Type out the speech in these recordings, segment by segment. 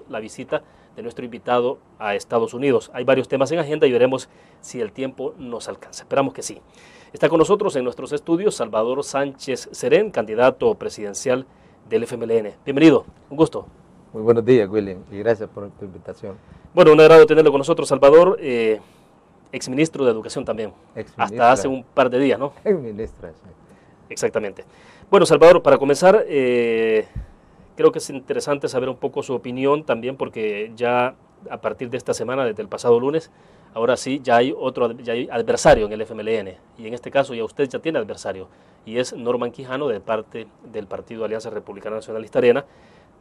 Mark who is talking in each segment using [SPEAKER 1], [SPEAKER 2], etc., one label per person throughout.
[SPEAKER 1] la visita de nuestro invitado a Estados Unidos. Hay varios temas en agenda y veremos si el tiempo nos alcanza. Esperamos que sí. Está con nosotros en nuestros estudios Salvador Sánchez Serén, candidato presidencial del FMLN. Bienvenido, un gusto.
[SPEAKER 2] Muy buenos días, William, y gracias por tu invitación.
[SPEAKER 1] Bueno, un agrado tenerlo con nosotros, Salvador, exministro de Educación también, hasta hace un par de días, ¿no?
[SPEAKER 2] Exministra, sí.
[SPEAKER 1] Exactamente. Bueno, Salvador, para comenzar, creo que es interesante saber un poco su opinión también, porque ya a partir de esta semana, desde el pasado lunes, ahora sí, ya hay adversario en el FMLN, y en este caso ya usted ya tiene adversario, y es Norman Quijano, de parte del Partido Alianza Republicana Nacionalista Arena.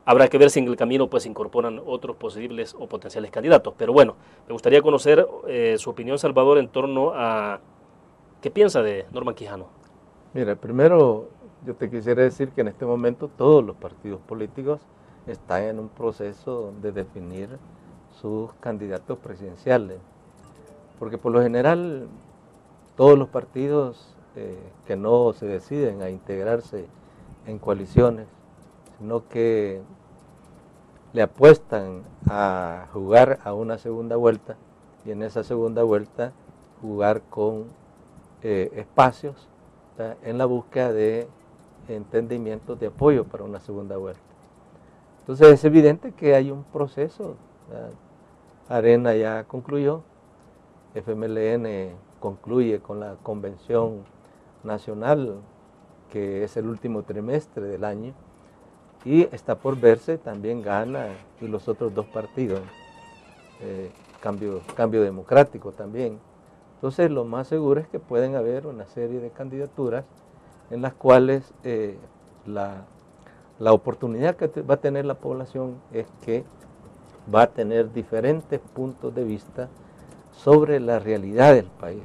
[SPEAKER 1] Habrá que ver si en el camino pues incorporan otros posibles o potenciales candidatos. Pero bueno, me gustaría conocer su opinión, Salvador, en torno a qué piensa de Norman Quijano.
[SPEAKER 2] Mira, primero yo te quisiera decir que en este momento todos los partidos políticos están en un proceso de definir sus candidatos presidenciales. Porque por lo general todos los partidos que no se deciden a integrarse en coaliciones, sino que le apuestan a jugar a una segunda vuelta y en esa segunda vuelta jugar con espacios, ¿verdad?, en la búsqueda de entendimientos de apoyo para una segunda vuelta. Entonces es evidente que hay un proceso, ¿verdad? Arena ya concluyó, FMLN concluye con la convención nacional, que es el último trimestre del año, y está por verse también gana y los otros dos partidos, cambio democrático también. Entonces lo más seguro es que pueden haber una serie de candidaturas en las cuales la oportunidad que va a tener la población es que va a tener diferentes puntos de vista sobre la realidad del país.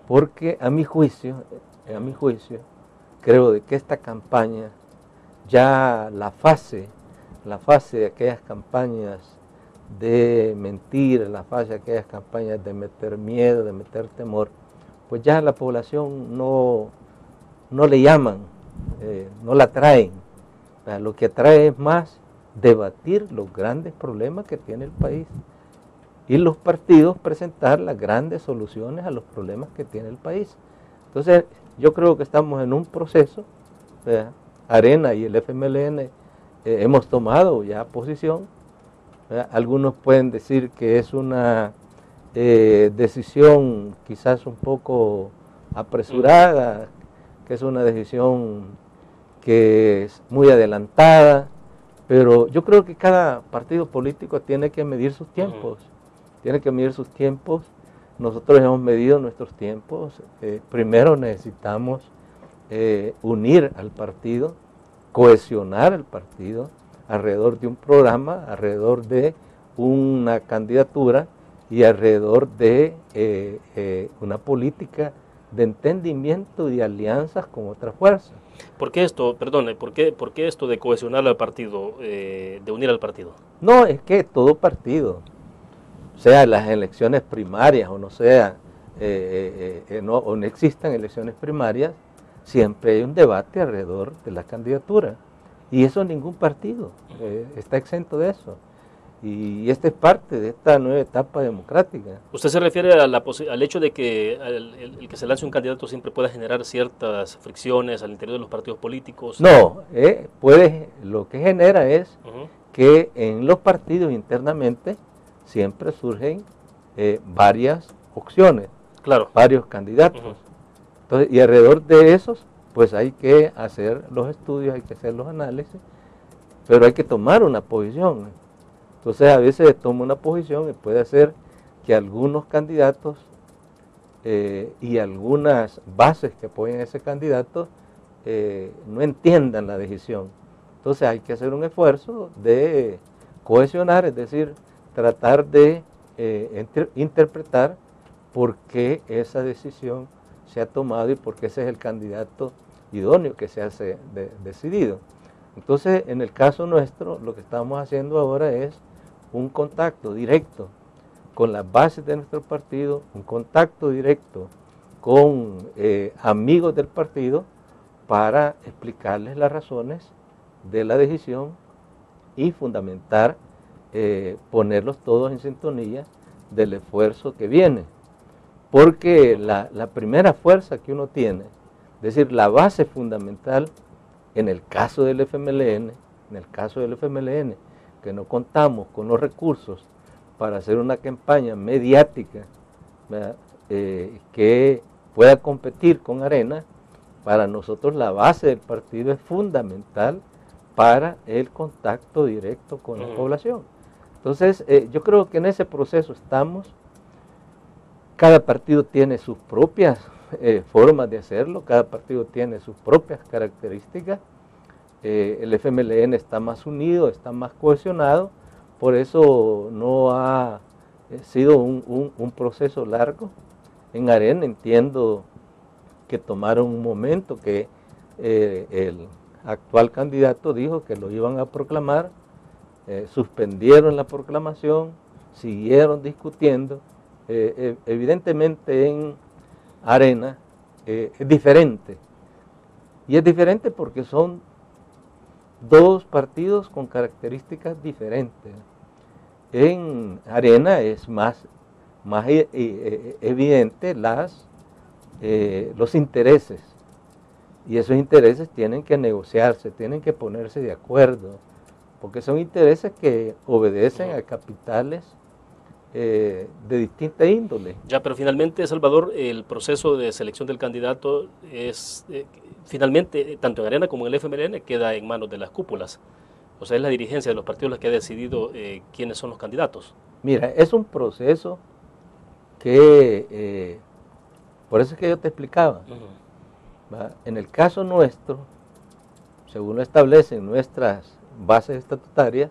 [SPEAKER 2] Porque a mi juicio, creo de que esta campaña, ya la fase de aquellas campañas de mentir, la fase de aquellas campañas de meter miedo, de meter temor, pues ya la población no le llaman, no la traen. O sea, lo que atrae es más debatir los grandes problemas que tiene el país y los partidos presentar las grandes soluciones a los problemas que tiene el país. Entonces yo creo que estamos en un proceso, ¿verdad? Arena y el FMLN hemos tomado ya posición, ¿verdad? Algunos pueden decir que es una decisión quizás un poco apresurada, que es una decisión que es muy adelantada, pero yo creo que cada partido político tiene que medir sus tiempos, Nosotros hemos medido nuestros tiempos. Primero necesitamos unir al partido, cohesionar al partido alrededor de un programa, alrededor de una candidatura y alrededor de una política de entendimiento y alianzas con otras fuerzas.
[SPEAKER 1] ¿Por qué esto, perdone, por qué esto de cohesionar al partido, de unir al partido?
[SPEAKER 2] No, es que todo partido, sea las elecciones primarias o no sea, o no existan elecciones primarias, siempre hay un debate alrededor de la candidatura. Y eso ningún partido está exento de eso. Y esta es parte de esta nueva etapa democrática.
[SPEAKER 1] ¿Usted se refiere a al hecho de que el que se lance un candidato siempre pueda generar ciertas fricciones al interior de los partidos políticos?
[SPEAKER 2] No, lo que genera es que en los partidos internamente siempre surgen varias opciones,
[SPEAKER 1] claro,
[SPEAKER 2] varios candidatos. Entonces, y alrededor de esos, pues hay que hacer los estudios, hay que hacer los análisis, pero hay que tomar una posición. Entonces a veces se toma una posición y puede ser que algunos candidatos y algunas bases que apoyan a ese candidato no entiendan la decisión. Entonces hay que hacer un esfuerzo de cohesionar, es decir, tratar de interpretar por qué esa decisión se ha tomado y por qué ese es el candidato idóneo que se ha decidido. Entonces, en el caso nuestro, lo que estamos haciendo ahora es un contacto directo con las bases de nuestro partido, un contacto directo con amigos del partido para explicarles las razones de la decisión y fundamentar ponerlos todos en sintonía del esfuerzo que viene. Porque la primera fuerza que uno tiene, es decir, la base fundamental en el caso del FMLN, que no contamos con los recursos para hacer una campaña mediática que pueda competir con Arena, para nosotros la base del partido es fundamental para el contacto directo con la población. Entonces, yo creo que en ese proceso estamos. Cada partido tiene sus propias formas de hacerlo, cada partido tiene sus propias características. El FMLN está más unido, está más cohesionado, por eso no ha sido un proceso largo. En Arena entiendo que tomaron un momento que el actual candidato dijo que lo iban a proclamar, suspendieron la proclamación, siguieron discutiendo. Evidentemente en Arena es diferente, y es diferente porque son dos partidos con características diferentes. En Arena es más evidente los intereses, y esos intereses tienen que negociarse, tienen que ponerse de acuerdo, porque son intereses que obedecen a capitales de distinta índole.
[SPEAKER 1] Ya, pero finalmente, Salvador, el proceso de selección del candidato es, finalmente, tanto en Arena como en el FMLN, queda en manos de las cúpulas. O sea, es la dirigencia de los partidos la que ha decidido quiénes son los candidatos.
[SPEAKER 2] Mira, es un proceso que, por eso es que yo te explicaba, en el caso nuestro, según lo establecen nuestras bases estatutarias,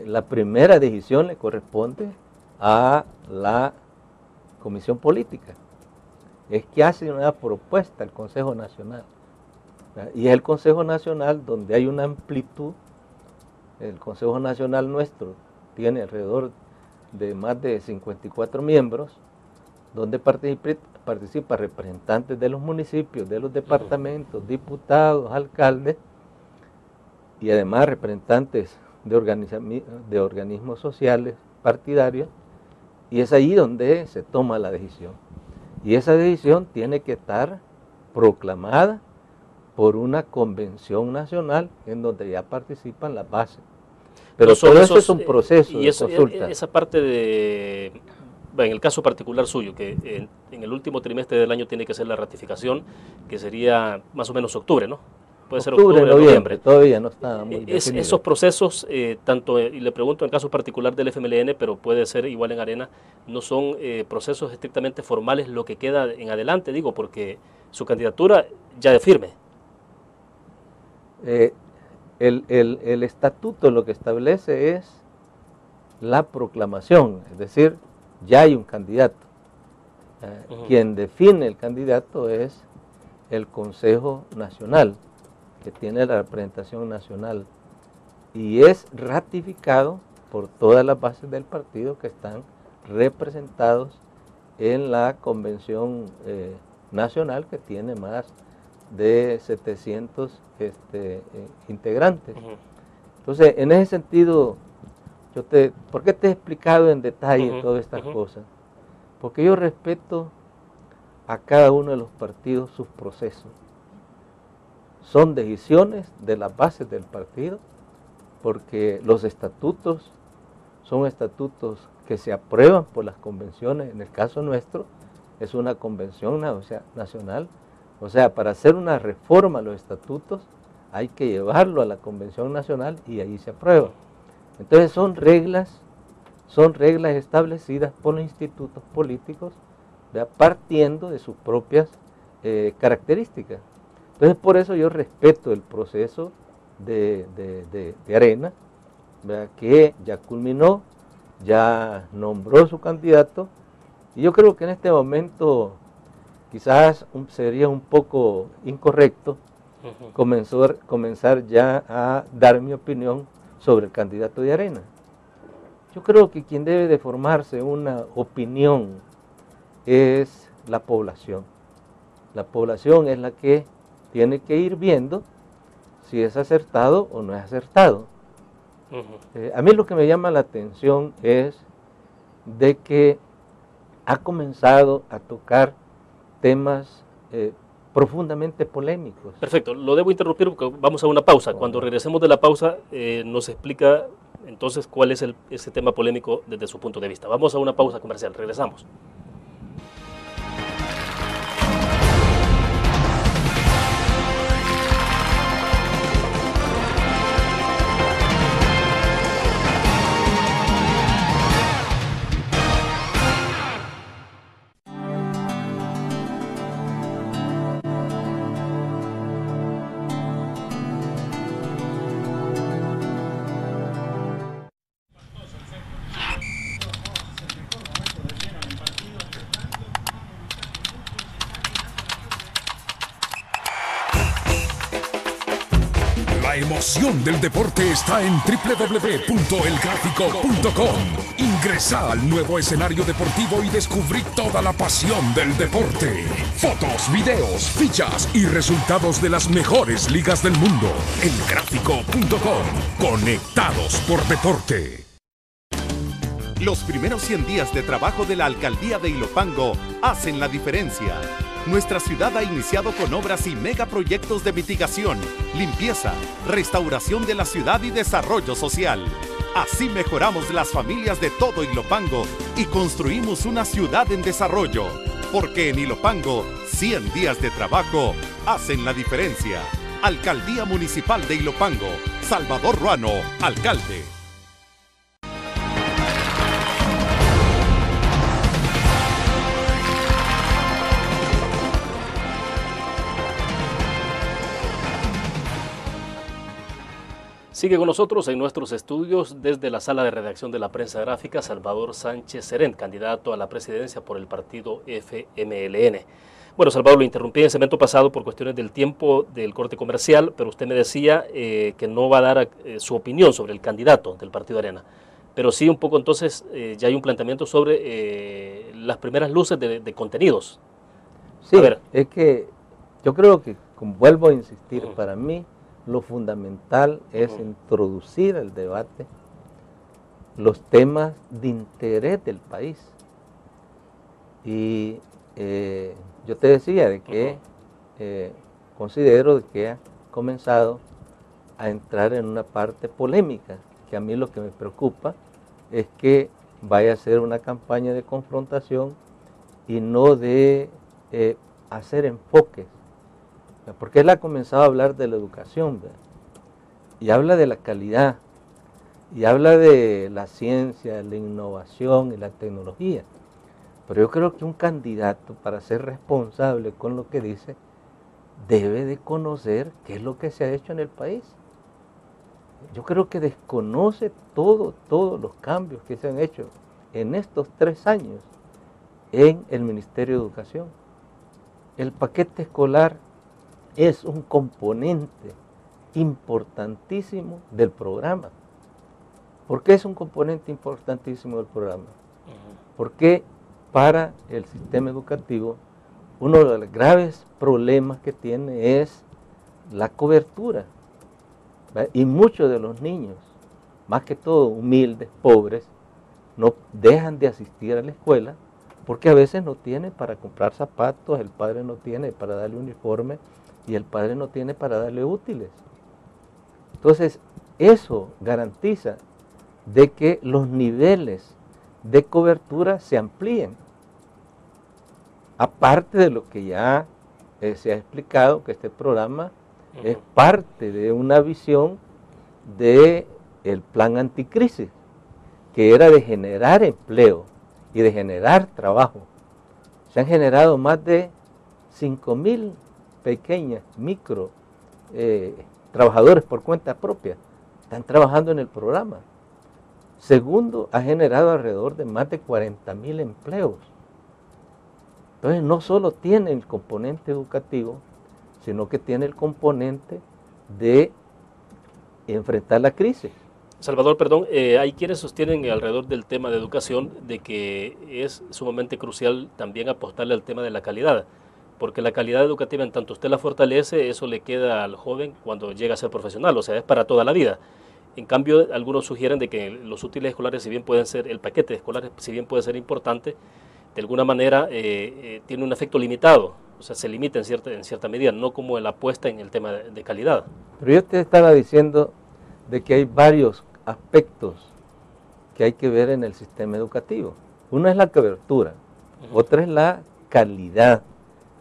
[SPEAKER 2] la primera decisión le corresponde a la Comisión Política. Es que hace una propuesta al Consejo Nacional. Y es el Consejo Nacional donde hay una amplitud. El Consejo Nacional nuestro tiene alrededor de más de 54 miembros, donde participan representantes de los municipios, de los departamentos, diputados, alcaldes, y además representantes de organismos sociales partidarios, y es ahí donde se toma la decisión. Y esa decisión tiene que estar proclamada por una convención nacional en donde ya participan las bases. Pero todo eso es un proceso de consulta.
[SPEAKER 1] Esa parte de, en el caso particular suyo, que en el último trimestre del año tiene que ser la ratificación, que sería más o menos octubre, ¿no? Puede ser octubre, noviembre.
[SPEAKER 2] Todavía no está muy definido.
[SPEAKER 1] Esos procesos, tanto, y le pregunto en el caso particular del FMLN, pero puede ser igual en Arena, no son procesos estrictamente formales lo que queda en adelante, digo, porque su candidatura ya es firme.
[SPEAKER 2] El estatuto lo que establece es la proclamación, es decir, ya hay un candidato. Quien define el candidato es el Consejo Nacional, que tiene la representación nacional, y es ratificado por todas las bases del partido que están representados en la convención nacional, que tiene más de 700 integrantes. Entonces, en ese sentido, ¿por qué te he explicado en detalle todas estas cosas? Porque yo respeto a cada uno de los partidos sus procesos. Son decisiones de las bases del partido, porque los estatutos son estatutos que se aprueban por las convenciones. En el caso nuestro es una convención nacional, o sea, para hacer una reforma a los estatutos hay que llevarlo a la convención nacional y ahí se aprueba. Entonces son reglas establecidas por los institutos políticos, partiendo de sus propias características. Entonces, por eso yo respeto el proceso de Arena, que ya culminó, ya nombró su candidato, y yo creo que en este momento quizás sería un poco incorrecto comenzar ya a dar mi opinión sobre el candidato de Arena. Yo creo que quien debe de formarse una opinión es la población. La población es la que tiene que ir viendo si es acertado o no es acertado. A mí lo que me llama la atención es de que ha comenzado a tocar temas profundamente polémicos.
[SPEAKER 1] Perfecto, lo debo interrumpir porque vamos a una pausa. Cuando regresemos de la pausa nos explica entonces cuál es ese tema polémico desde su punto de vista. Vamos a una pausa comercial, regresamos.
[SPEAKER 3] La emoción del deporte está en www.elgráfico.com. Ingresa al nuevo escenario deportivo y descubrí toda la pasión del deporte. Fotos, videos, fichas y resultados de las mejores ligas del mundo. Elgráfico.com. Conectados por deporte.
[SPEAKER 4] Los primeros 100 días de trabajo de la Alcaldía de Ilopango hacen la diferencia. Nuestra ciudad ha iniciado con obras y megaproyectos de mitigación, limpieza, restauración de la ciudad y desarrollo social. Así mejoramos las familias de todo Ilopango y construimos una ciudad en desarrollo. Porque en Ilopango, 100 días de trabajo hacen la diferencia. Alcaldía Municipal de Ilopango. Salvador Ruano, alcalde.
[SPEAKER 1] Sigue con nosotros en nuestros estudios desde la sala de redacción de la prensa gráfica Salvador Sánchez Serén, candidato a la presidencia por el partido FMLN. Bueno, Salvador, lo interrumpí en el segmento pasado por cuestiones del tiempo del corte comercial, pero usted me decía que no va a dar su opinión sobre el candidato del partido Arena. Pero sí un poco entonces ya hay un planteamiento sobre las primeras luces de contenidos.
[SPEAKER 2] Sí, es que yo creo que, como vuelvo a insistir, para mí lo fundamental es introducir al debate los temas de interés del país. Y yo te decía de que considero de que ha comenzado a entrar en una parte polémica, que a mí lo que me preocupa es que vaya a ser una campaña de confrontación y no de hacer enfoques. Porque él ha comenzado a hablar de la educación, ¿verdad? Y habla de la calidad, y habla de la ciencia, la innovación y la tecnología. Pero yo creo que un candidato, para ser responsable con lo que dice, debe de conocer qué es lo que se ha hecho en el país. Yo creo que desconoce todos los cambios que se han hecho en estos 3 años en el Ministerio de Educación. El paquete escolar es un componente importantísimo del programa. ¿Por qué es un componente importantísimo del programa? Porque para el sistema educativo uno de los graves problemas que tiene es la cobertura, ¿verdad? Y muchos de los niños, más que todo humildes, pobres, no dejan de asistir a la escuela porque a veces no tienen para comprar zapatos, el padre no tiene para darle uniforme y el padre no tiene para darle útiles. Entonces, eso garantiza de que los niveles de cobertura se amplíen. Aparte de lo que ya se ha explicado, que este programa es parte de una visión del plan anticrisis, que era de generar empleo y de generar trabajo. Se han generado más de 5,000 pequeñas, micro trabajadores por cuenta propia. Están trabajando en el programa. Segundo, ha generado alrededor de más de 40,000 empleos. Entonces, no solo tiene el componente educativo, sino que tiene el componente de enfrentar la crisis.
[SPEAKER 1] Salvador, perdón, hay quienes sostienen alrededor del tema de educación de que es sumamente crucial también apostarle al tema de la calidad, porque la calidad educativa, en tanto usted la fortalece, eso le queda al joven cuando llega a ser profesional, o sea, es para toda la vida. En cambio, algunos sugieren de que los útiles escolares, si bien pueden ser, el paquete de escolares, si bien puede ser importante, de alguna manera tiene un efecto limitado, o sea, se limita en cierta medida, no como la apuesta en el tema de calidad.
[SPEAKER 2] Pero yo te estaba diciendo de que hay varios aspectos que hay que ver en el sistema educativo. Uno es la cobertura, otra es la calidad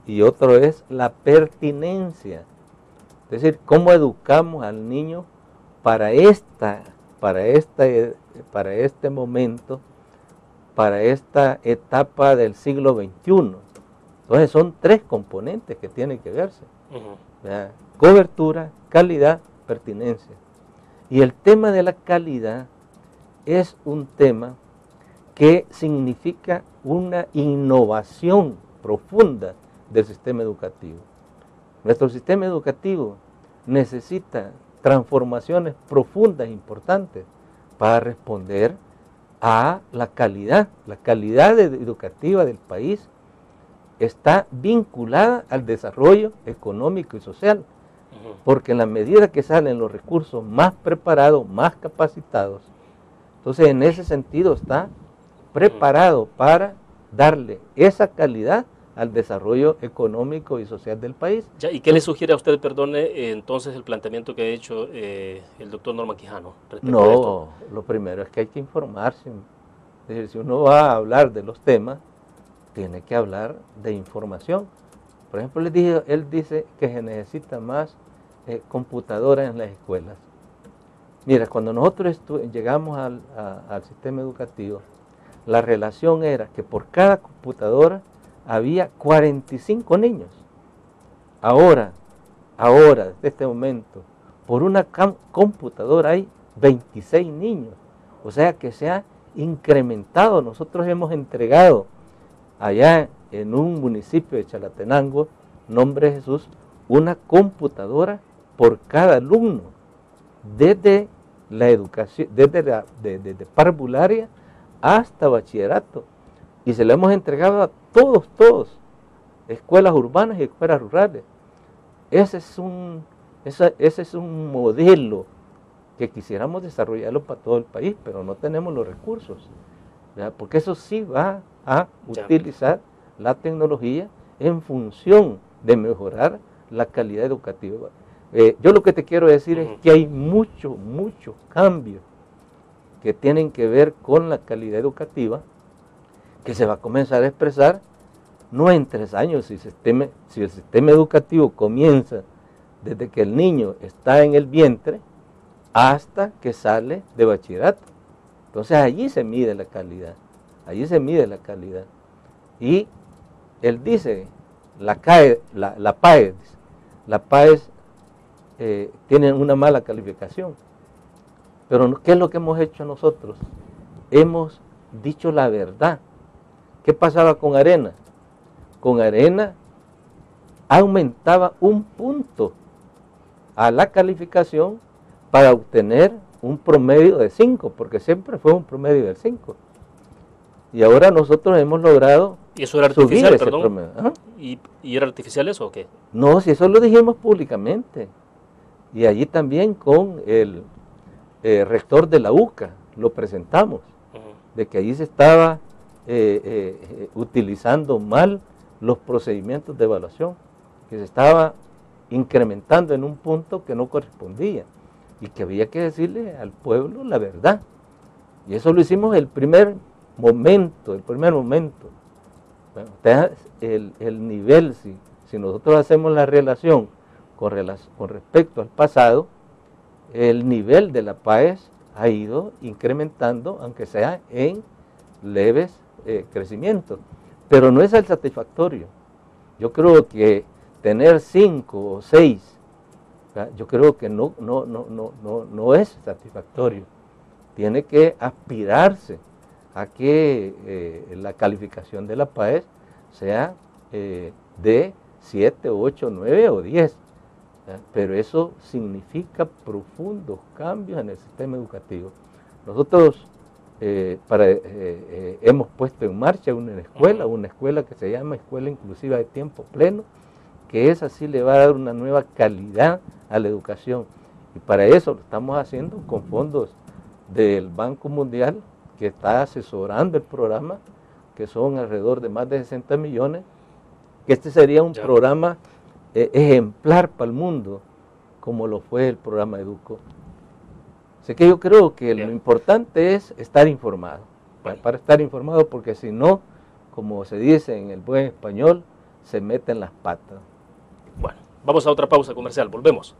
[SPEAKER 2] y otro es la pertinencia. Es decir, cómo educamos al niño para este momento, para esta etapa del siglo XXI. Entonces son tres componentes que tienen que verse. Cobertura, calidad, pertinencia. Y el tema de la calidad es un tema que significa una innovación profunda del sistema educativo. Nuestro sistema educativo necesita transformaciones profundas e importantes para responder a la calidad. La calidad educativa del país está vinculada al desarrollo económico y social, porque en la medida que salen los recursos más preparados, más capacitados, entonces en ese sentido está preparado para darle esa calidad al desarrollo económico y social del país.
[SPEAKER 1] Ya, ¿y qué le sugiere a usted, perdone, entonces el planteamiento que ha hecho el doctor Norman Quijano respecto a esto?
[SPEAKER 2] Lo primero es que hay que informarse. Es decir, si uno va a hablar de los temas, tiene que hablar de información. Por ejemplo, él dice que se necesita más computadoras en las escuelas. Mira, cuando nosotros llegamos al sistema educativo, la relación era que por cada computadora había 45 niños. Ahora, desde este momento, por una computadora hay 26 niños. O sea que se ha incrementado. Nosotros hemos entregado allá en un municipio de Chalatenango, Nombre de Jesús, una computadora por cada alumno, desde la educación, desde parvularia hasta bachillerato, y se la hemos entregado a todos, escuelas urbanas y escuelas rurales. Ese es un modelo que quisiéramos desarrollarlo para todo el país, pero no tenemos los recursos, ¿verdad? Porque eso sí va a utilizar la tecnología en función de mejorar la calidad educativa. Yo lo que te quiero decir es que hay muchos cambios que tienen que ver con la calidad educativa, que se va a comenzar a expresar no en 3 años, si el sistema educativo comienza desde que el niño está en el vientre hasta que sale de bachillerato. Entonces allí se mide la calidad, Y él dice, la PAES tiene una mala calificación. Pero ¿qué es lo que hemos hecho nosotros? Hemos dicho la verdad. ¿Qué pasaba con Arena? Con Arena aumentaba 1 punto a la calificación para obtener un promedio de 5, porque siempre fue un promedio de 5. Y ahora nosotros hemos logrado
[SPEAKER 1] ¿Y eso era artificial,
[SPEAKER 2] ese promedio. ¿Ah?
[SPEAKER 1] ¿Y era artificial eso o qué?
[SPEAKER 2] No, si eso lo dijimos públicamente. Y allí también con el rector de la UCA lo presentamos, de que allí se estaba utilizando mal los procedimientos de evaluación, que se estaba incrementando en un punto que no correspondía y que había que decirle al pueblo la verdad. Y eso lo hicimos el primer momento. Bueno, el nivel, si nosotros hacemos la relación con respecto al pasado, el nivel de la PAES ha ido incrementando, aunque sea en leves crecimientos, pero no es el satisfactorio. Yo creo que tener 5 o 6, yo creo que no es satisfactorio. Tiene que aspirarse a que la calificación de la PAES sea de 7, 8, 9 o 10. Pero eso significa profundos cambios en el sistema educativo. Nosotros hemos puesto en marcha una escuela que se llama Escuela Inclusiva de Tiempo Pleno, que esa sí le va a dar una nueva calidad a la educación. Y para eso lo estamos haciendo con fondos del Banco Mundial, que está asesorando el programa, que son alrededor de más de 60 millones, que este sería un programa ejemplar para el mundo, como lo fue el programa Educo. Así que yo creo que lo importante es estar informado, para estar informado, porque si no, como se dice en el buen español, se meten las patas.
[SPEAKER 1] Bueno, vamos a otra pausa comercial, volvemos.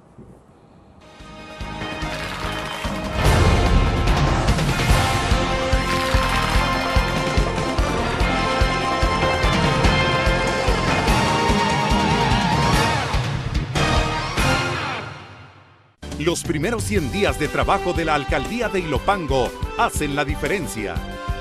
[SPEAKER 4] Los primeros 100 días de trabajo de la Alcaldía de Ilopango hacen la diferencia.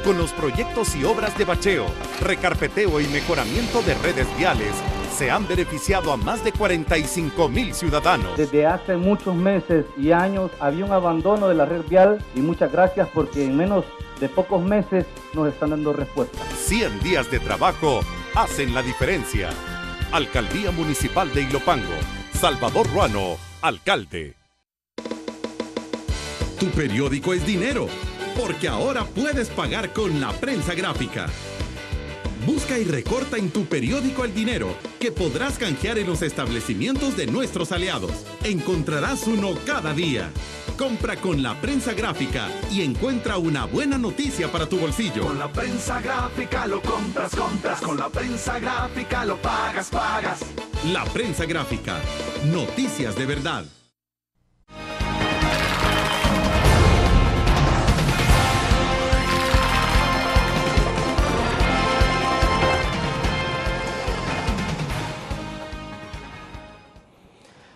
[SPEAKER 4] Con los proyectos y obras de bacheo, recarpeteo y mejoramiento de redes viales, se han beneficiado a más de 45,000 ciudadanos.
[SPEAKER 5] Desde hace muchos meses y años había un abandono de la red vial y muchas gracias porque en menos de pocos meses nos están dando respuesta.
[SPEAKER 4] 100 días de trabajo hacen la diferencia. Alcaldía Municipal de Ilopango. Salvador Ruano, alcalde.
[SPEAKER 6] Tu periódico es dinero, porque ahora puedes pagar con la prensa gráfica. Busca y recorta en tu periódico el dinero, que podrás canjear en los establecimientos de nuestros aliados. Encontrarás uno cada día. Compra con la prensa gráfica y encuentra una buena noticia para tu bolsillo.
[SPEAKER 7] Con la prensa gráfica lo compras, compras. Con la prensa gráfica lo pagas, pagas.
[SPEAKER 6] La prensa gráfica. Noticias de verdad.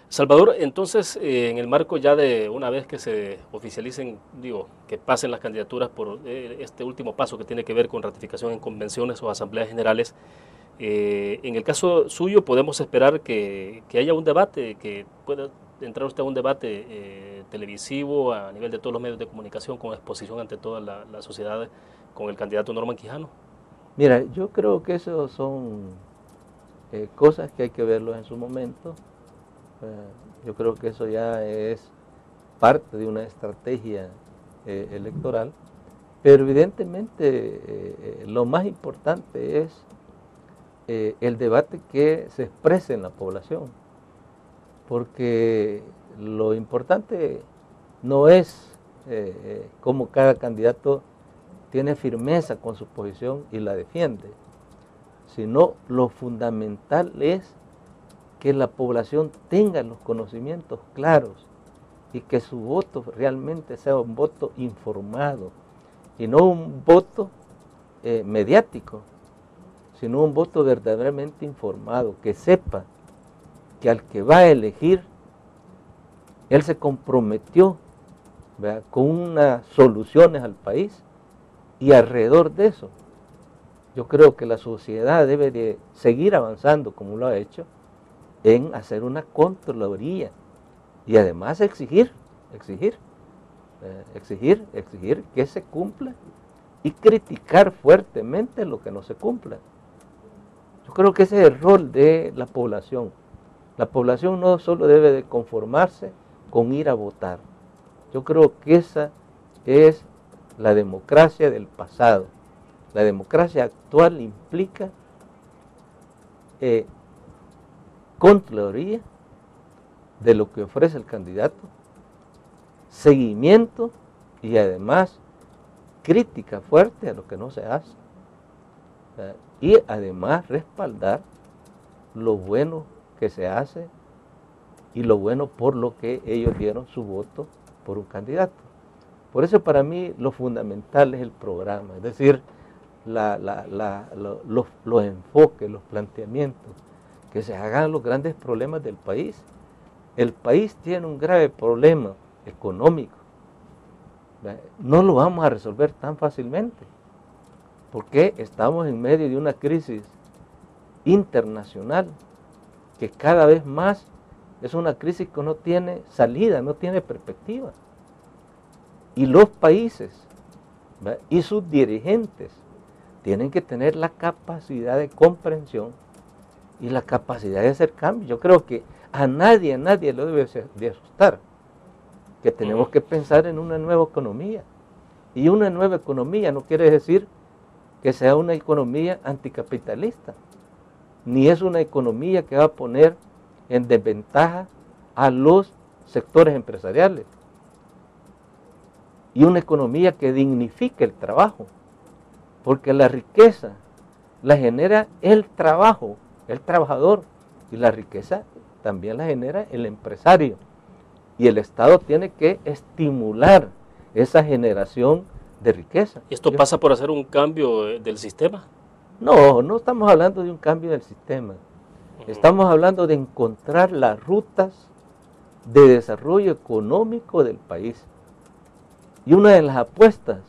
[SPEAKER 1] Salvador, entonces, en el marco ya de una vez que se oficialicen, que pasen las candidaturas por este último paso que tiene que ver con ratificación en convenciones o asambleas generales, en el caso suyo podemos esperar que haya un debate, que pueda entrar usted a un debate televisivo a nivel de todos los medios de comunicación con exposición ante toda la sociedad con el candidato Norman Quijano.
[SPEAKER 2] Mira, yo creo que eso son cosas que hay que verlos en su momento. Yo creo que eso ya es parte de una estrategia electoral, pero evidentemente lo más importante es el debate que se exprese en la población, porque lo importante no es cómo cada candidato tiene firmeza con su posición y la defiende, sino lo fundamental es que la población tenga los conocimientos claros y que su voto realmente sea un voto informado y no un voto mediático, sino un voto verdaderamente informado, que sepa que al que va a elegir, él se comprometió, ¿verdad?, con unas soluciones al país, y alrededor de eso yo creo que la sociedad debe de seguir avanzando como lo ha hecho, en hacer una contraloría y además exigir que se cumpla y criticar fuertemente lo que no se cumpla. Yo creo que ese es el rol de la población. La población no solo debe de conformarse con ir a votar. Yo creo que esa es la democracia del pasado. La democracia actual implica contraloría de lo que ofrece el candidato, seguimiento y además crítica fuerte a lo que no se hace, y además respaldar lo bueno que se hace y lo bueno por lo que ellos dieron su voto por un candidato. Por eso para mí lo fundamental es el programa, es decir, los enfoques, los planteamientos, que se hagan los grandes problemas del país. El país tiene un grave problema económico. No lo vamos a resolver tan fácilmente, porque estamos en medio de una crisis internacional que cada vez más es una crisis que no tiene salida, no tiene perspectiva. Y los países y sus dirigentes tienen que tener la capacidad de comprensión y la capacidad de hacer cambios. Yo creo que a nadie lo debe de asustar que tenemos que pensar en una nueva economía. Y una nueva economía no quiere decir que sea una economía anticapitalista, ni es una economía que va a poner en desventaja a los sectores empresariales. Y una economía que dignifique el trabajo, porque la riqueza la genera el trabajo, el trabajador, y la riqueza también la genera el empresario. Y el Estado tiene que estimular esa generación de riqueza.
[SPEAKER 1] ¿Y esto pasa por hacer un cambio del sistema?
[SPEAKER 2] No, no estamos hablando de un cambio del sistema. Estamos hablando de encontrar las rutas de desarrollo económico del país. Y una de las apuestas,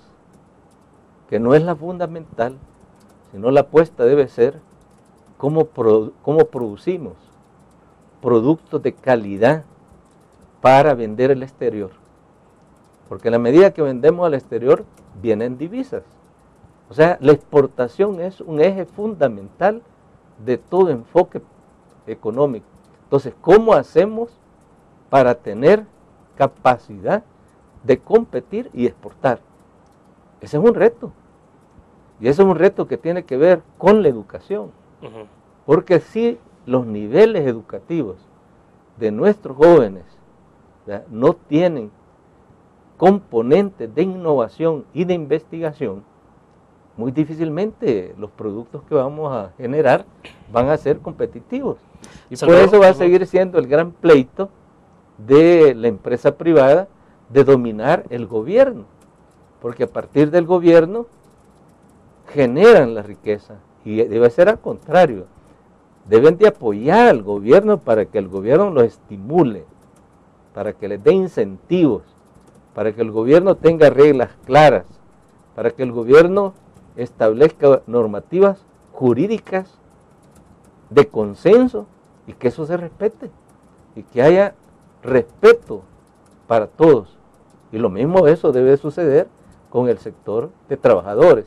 [SPEAKER 2] que no es la fundamental, sino la apuesta debe ser cómo producimos productos de calidad para vender al exterior. Porque en la medida que vendemos al exterior, vienen divisas. O sea, la exportación es un eje fundamental de todo enfoque económico. Entonces, ¿cómo hacemos para tener capacidad de competir y exportar? Ese es un reto. Y ese es un reto que tiene que ver con la educación. Porque si los niveles educativos de nuestros jóvenes no tienen componentes de innovación y de investigación, muy difícilmente los productos que vamos a generar van a ser competitivos. Y por eso va a seguir siendo el gran pleito de la empresa privada de dominar el gobierno, porque a partir del gobierno generan la riqueza, y debe ser al contrario. Deben de apoyar al gobierno para que el gobierno los estimule, para que les dé incentivos, para que el gobierno tenga reglas claras, para que el gobierno establezca normativas jurídicas de consenso y que eso se respete y que haya respeto para todos. Y lo mismo eso debe suceder con el sector de trabajadores.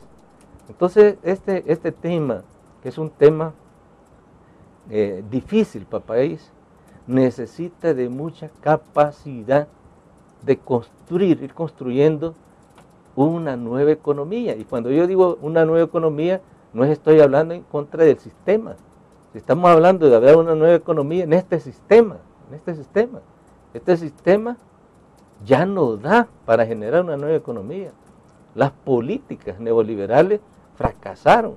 [SPEAKER 2] Entonces este tema, que es un tema difícil para el país, necesita de mucha capacidad de ir construyendo una nueva economía. Y cuando yo digo una nueva economía, no estoy hablando en contra del sistema. Estamos hablando de haber una nueva economía en este sistema. Este sistema ya no da para generar una nueva economía. Las políticas neoliberales fracasaron.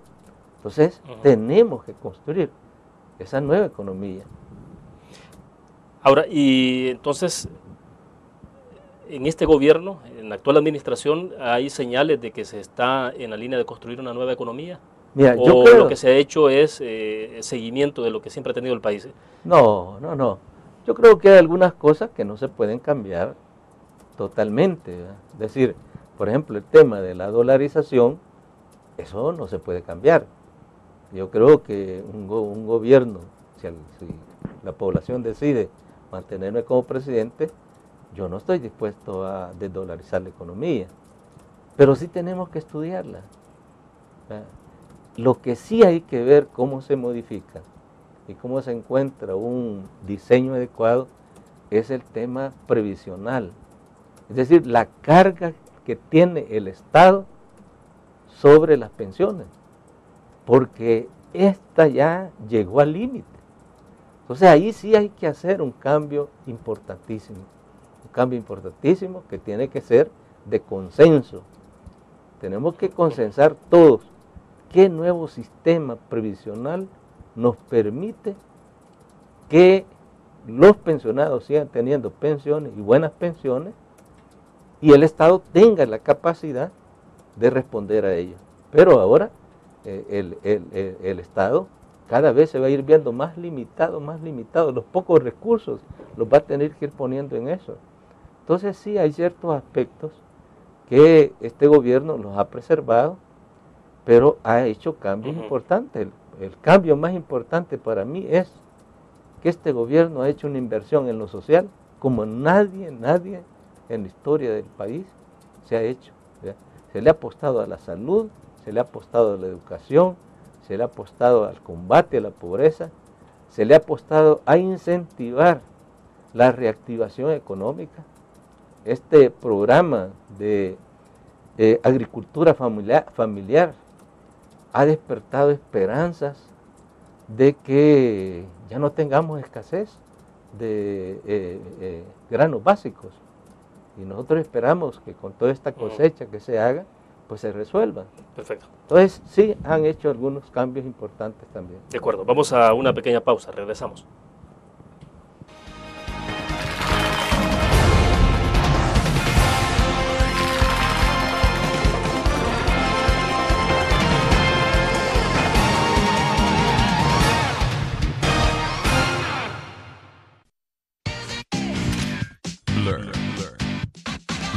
[SPEAKER 2] Entonces, tenemos que construir esa nueva economía.
[SPEAKER 1] Ahora, y entonces, en este gobierno, en la actual administración, ¿hay señales de que se está en la línea de construir una nueva economía?
[SPEAKER 2] Mira,
[SPEAKER 1] ¿O
[SPEAKER 2] yo creo,
[SPEAKER 1] lo que se ha hecho es seguimiento de lo que siempre ha tenido el país?
[SPEAKER 2] No. Yo creo que hay algunas cosas que no se pueden cambiar totalmente, ¿verdad? Es decir, por ejemplo, el tema de la dolarización, eso no se puede cambiar. Yo creo que un gobierno, si la población decide mantenerme como presidente, yo no estoy dispuesto a desdolarizar la economía, pero sí tenemos que estudiarla. Lo que sí hay que ver cómo se modifica y cómo se encuentra un diseño adecuado es el tema previsional, es decir, la carga que tiene el Estado sobre las pensiones, porque esta ya llegó al límite. Entonces ahí sí hay que hacer un cambio importantísimo que tiene que ser de consenso. Tenemos que consensar todos qué nuevo sistema previsional nos permite que los pensionados sigan teniendo pensiones y buenas pensiones y el Estado tenga la capacidad de responder a ello. Pero ahora el Estado cada vez se va a ir viendo más limitado, los pocos recursos los va a tener que ir poniendo en eso. Entonces sí hay ciertos aspectos que este gobierno los ha preservado, pero ha hecho cambios importantes. El cambio más importante para mí es que este gobierno ha hecho una inversión en lo social como nadie en la historia del país se ha hecho. ¿Ya? Se le ha apostado a la salud, se le ha apostado a la educación, se le ha apostado al combate a la pobreza, se le ha apostado a incentivar la reactivación económica. este programa de agricultura familiar ha despertado esperanzas de que ya no tengamos escasez de granos básicos. Y nosotros esperamos que con toda esta cosecha que se haga, pues se resuelva.
[SPEAKER 1] Perfecto.
[SPEAKER 2] Entonces, sí, han hecho algunos cambios importantes también.
[SPEAKER 1] De acuerdo, vamos a una pequeña pausa, regresamos.
[SPEAKER 3] Blur,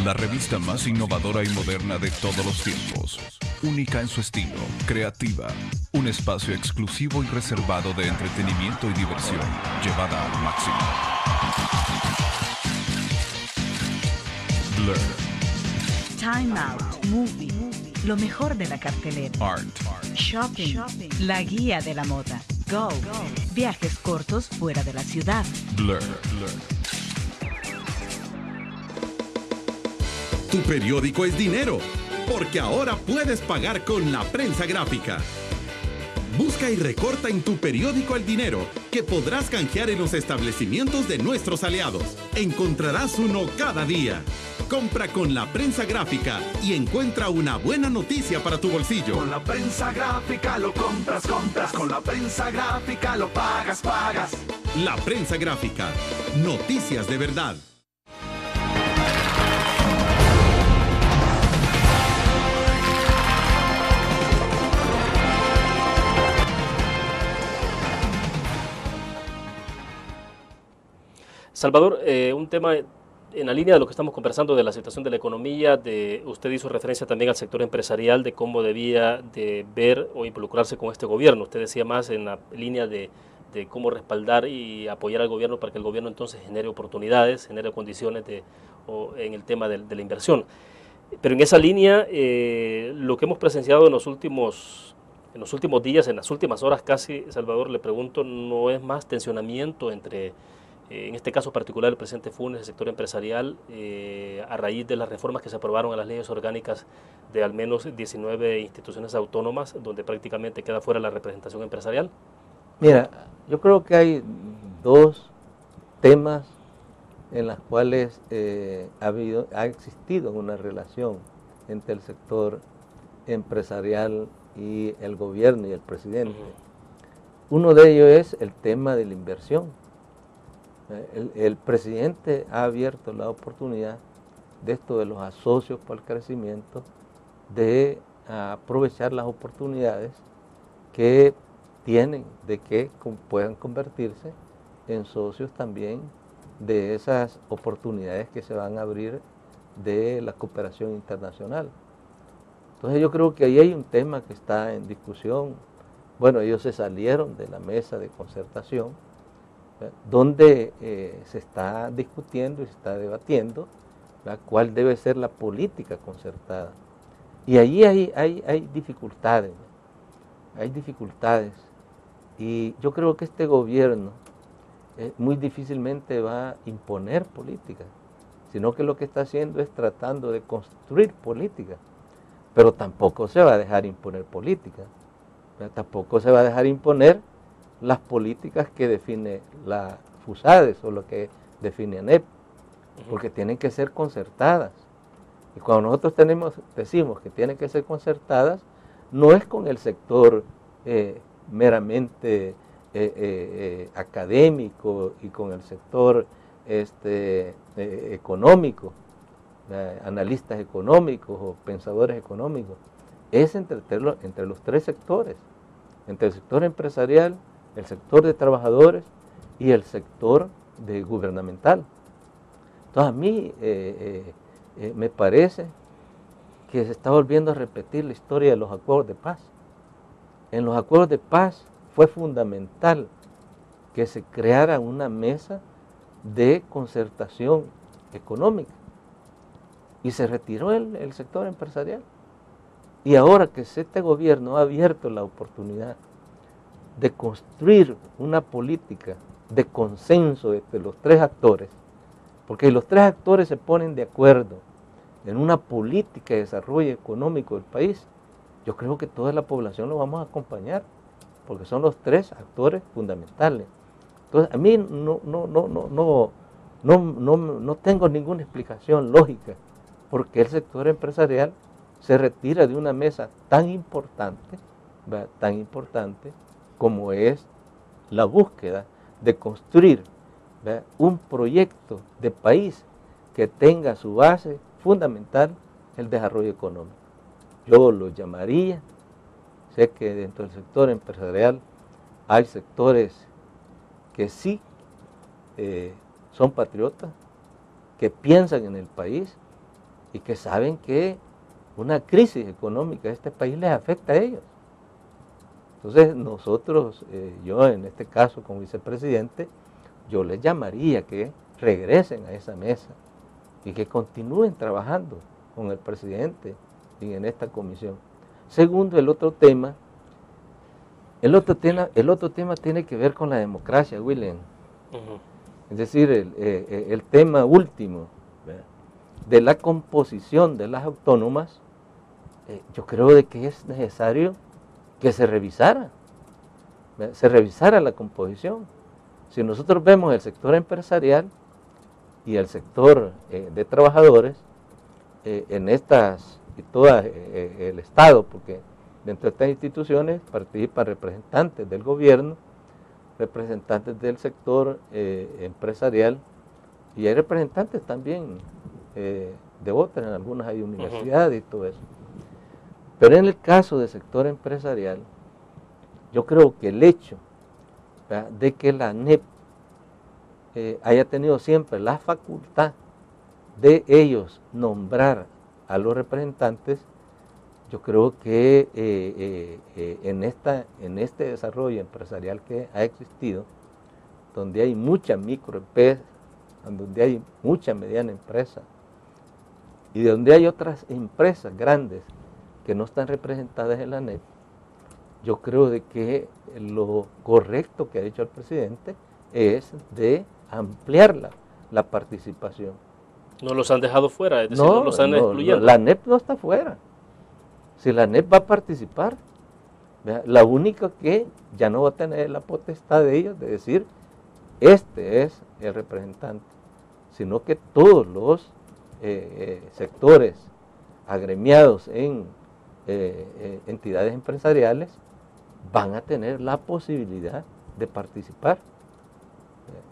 [SPEAKER 3] la revista más innovadora y moderna de todos los tiempos. Única en su estilo, creativa, un espacio exclusivo y reservado de entretenimiento y diversión, llevada al máximo. Blur.
[SPEAKER 8] Time Out, Movie, lo mejor de la cartelera.
[SPEAKER 3] Art.
[SPEAKER 8] Shopping, la guía de la moda. Go, viajes cortos fuera de la ciudad.
[SPEAKER 3] Blur.
[SPEAKER 6] Tu periódico es dinero, porque ahora puedes pagar con la prensa gráfica. Busca y recorta en tu periódico el dinero, que podrás canjear en los establecimientos de nuestros aliados. Encontrarás uno cada día. Compra con la prensa gráfica y encuentra una buena noticia para tu bolsillo.
[SPEAKER 7] Con la prensa gráfica lo compras, compras. Con la prensa gráfica lo pagas, pagas.
[SPEAKER 6] La prensa gráfica. Noticias de verdad.
[SPEAKER 1] Salvador, un tema en la línea de lo que estamos conversando de la situación de la economía, usted hizo referencia también al sector empresarial, de cómo debía de ver o involucrarse con este gobierno. Usted decía más en la línea de cómo respaldar y apoyar al gobierno para que el gobierno entonces genere oportunidades, genere condiciones en el tema de la inversión. Pero en esa línea, lo que hemos presenciado en los últimos días, en las últimas horas casi, Salvador, le pregunto, ¿no es más tensionamiento entre en este caso particular el presidente Funes, el sector empresarial, a raíz de las reformas que se aprobaron a las leyes orgánicas de al menos 19 instituciones autónomas, donde prácticamente queda fuera la representación empresarial?
[SPEAKER 2] Mira, yo creo que hay dos temas en los cuales ha existido una relación entre el sector empresarial y el gobierno y el presidente. Uno de ellos es el tema de la inversión. El presidente ha abierto la oportunidad de esto de los asocios para el crecimiento, de aprovechar las oportunidades que tienen, de que puedan convertirse en socios también de esas oportunidades que se van a abrir de la cooperación internacional. Entonces yo creo que ahí hay un tema que está en discusión. Bueno, ellos se salieron de la mesa de concertación, donde se está discutiendo y se está debatiendo cuál debe ser la política concertada. Y allí hay dificultades, y yo creo que este gobierno muy difícilmente va a imponer política, sino que lo que está haciendo es tratando de construir política, pero tampoco se va a dejar imponer política, tampoco se va a dejar imponer las políticas que define la FUSADES o lo que define ANEP, porque tienen que ser concertadas. Y cuando nosotros decimos que tienen que ser concertadas, no es con el sector meramente académico y con el sector económico, analistas económicos o pensadores económicos, es entre los tres sectores, entre el sector empresarial, el sector de trabajadores y el sector gubernamental. Entonces a mí me parece que se está volviendo a repetir la historia de los acuerdos de paz. En los acuerdos de paz fue fundamental que se creara una mesa de concertación económica y se retiró el sector empresarial. Y ahora que este gobierno ha abierto la oportunidad de construir una política de consenso entre los tres actores, Porque si los tres actores se ponen de acuerdo en una política de desarrollo económico del país, yo creo que toda la población lo vamos a acompañar, porque son los tres actores fundamentales. Entonces, a mí no tengo ninguna explicación lógica por qué el sector empresarial se retira de una mesa tan importante, ¿verdad?, tan importante como es la búsqueda de construir, ¿verdad?, un proyecto de país que tenga su base fundamental el desarrollo económico. Yo lo llamaría, sé que dentro del sector empresarial hay sectores que sí son patriotas, que piensan en el país y que saben que una crisis económica de este país les afecta a ellos. Entonces nosotros, yo en este caso como vicepresidente, yo les llamaría que regresen a esa mesa y que continúen trabajando con el presidente y en esta comisión. Segundo, el otro tema tiene que ver con la democracia, William. Es decir, el tema último, ¿verdad?, de la composición de las autónomas, yo creo de que es necesario que se revisara la composición. Si nosotros vemos el sector empresarial y el sector de trabajadores, en estas y todas el Estado, porque dentro de estas instituciones participan representantes del gobierno, representantes del sector empresarial, y hay representantes también de otras, en algunas hay universidades y todo eso. Pero en el caso del sector empresarial, yo creo que el hecho, ¿verdad?, de que la ANEP haya tenido siempre la facultad de ellos nombrar a los representantes, yo creo que en este desarrollo empresarial que ha existido, donde hay mucha microempresa, donde hay mucha mediana empresa, y donde hay otras empresas grandes que no están representadas en la ANEP, yo creo de que lo correcto que ha dicho el presidente es de ampliar la participación.
[SPEAKER 1] No los han dejado fuera, es decir, no los han excluyendo.
[SPEAKER 2] La ANEP no está fuera. Si la ANEP va a participar, ¿verdad?, la única que ya no va a tener la potestad de ellos de decir, este es el representante, sino que todos los sectores agremiados en entidades empresariales van a tener la posibilidad de participar.